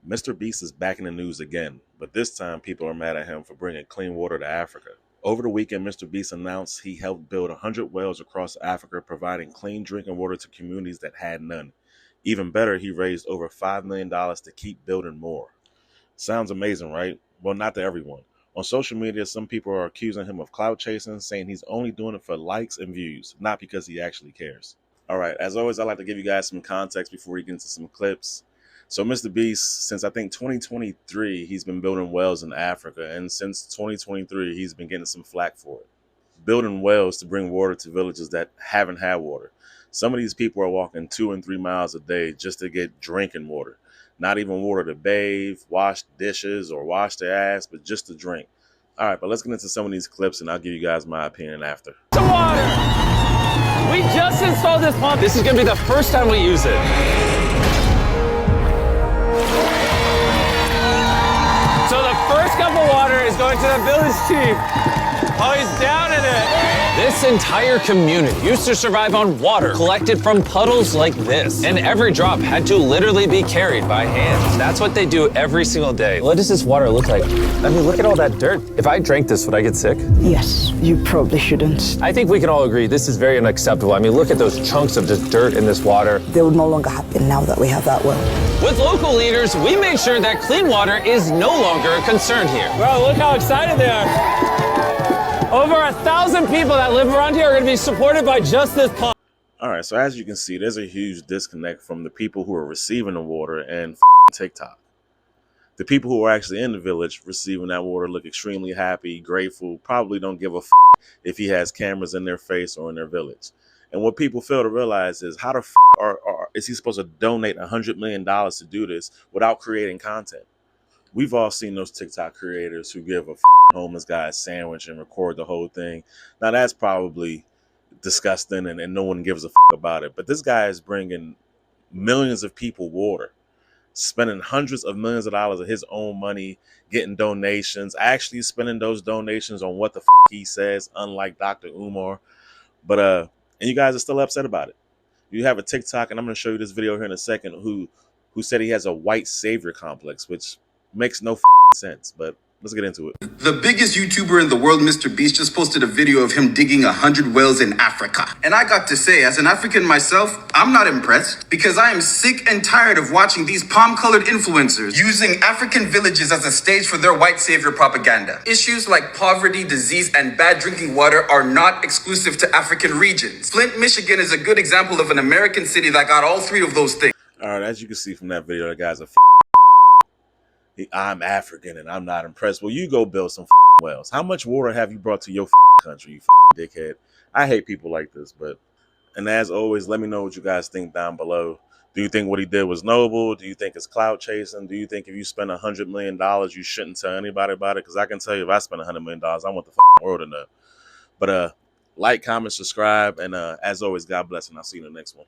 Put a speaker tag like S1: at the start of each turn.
S1: MrBeast is back in the news again, but this time people are mad at him for bringing clean water to Africa. Over the weekend, MrBeast announced he helped build 100 wells across Africa, providing clean drinking water to communities that had none. Even better, he raised over $5 million to keep building more. Sounds amazing, right? Well, not to everyone. On social media, some people are accusing him of clout chasing, saying he's only doing it for likes and views, not because he actually cares. All right, as always, I'd like to give you guys some context before we get into some clips. So MrBeast, since I think 2023, he's been building wells in Africa, and since 2023, he's been getting some flack for it. Building wells to bring water to villages that haven't had water. Some of these people are walking 2 and 3 miles a day just to get drinking water. Not even water to bathe, wash dishes, or wash their ass, but just to drink. All right, but let's get into some of these clips, and I'll give you guys my opinion after.
S2: The water! We just installed this pump. This is gonna be the first time we use it. So the first cup of water is going to the village chief. Oh, he's down in it. This entire community used to survive on water collected from puddles like this. And every drop had to literally be carried by hand. That's what they do every single day. What does this water look like? I mean, look at all that dirt. If I drank this, would I get sick?
S3: Yes, you probably shouldn't.
S2: I think we can all agree this is very unacceptable. I mean, look at those chunks of just dirt in this water.
S3: They will no longer happen now that we have that well.
S2: With local leaders, we made sure that clean water is no longer a concern here. Bro, look how excited they are. Over 1,000 people that live around here are going to be supported by just this pump.
S1: All right, so as you can see, there's a huge disconnect from the people who are receiving the water and TikTok. The people who are actually in the village receiving that water look extremely happy, grateful, probably don't give a if he has cameras in their face or in their village. And what people fail to realize is how the is he supposed to donate $100 million to do this without creating content? We've all seen those TikTok creators who give a homeless guy a sandwich and record the whole thing. Now that's probably disgusting and no one gives a about it. But this guy is bringing millions of people water, spending hundreds of millions of dollars of his own money, getting donations, actually spending those donations on what the he says, unlike Dr. Umar. But and you guys are still upset about it. You have a TikTok, and I'm going to show you this video here in a second, who said he has a white savior complex, which makes no sense, but let's get into it.
S4: The biggest YouTuber in the world, MrBeast, just posted a video of him digging 100 wells in Africa. And I got to say, as an African myself, I'm not impressed because I am sick and tired of watching these palm-colored influencers using African villages as a stage for their white savior propaganda. Issues like poverty, disease, and bad drinking water are not exclusive to African regions. Flint, Michigan is a good example of an American city that got all three of those things.
S1: All right, as you can see from that video, that guy's a I'm African and I'm not impressed. Well, you go build some wells. How much water have you brought to your country, you dickhead? I hate people like this, and as always, let me know what you guys think down below. Do you think what he did was noble? Do you think it's clout chasing? Do you think if you spend $100 million, you shouldn't tell anybody about it? Because I can tell you, if I spend $100 million, I want the world to know. But like, comment, subscribe, and as always, God bless, and I'll see you in the next one.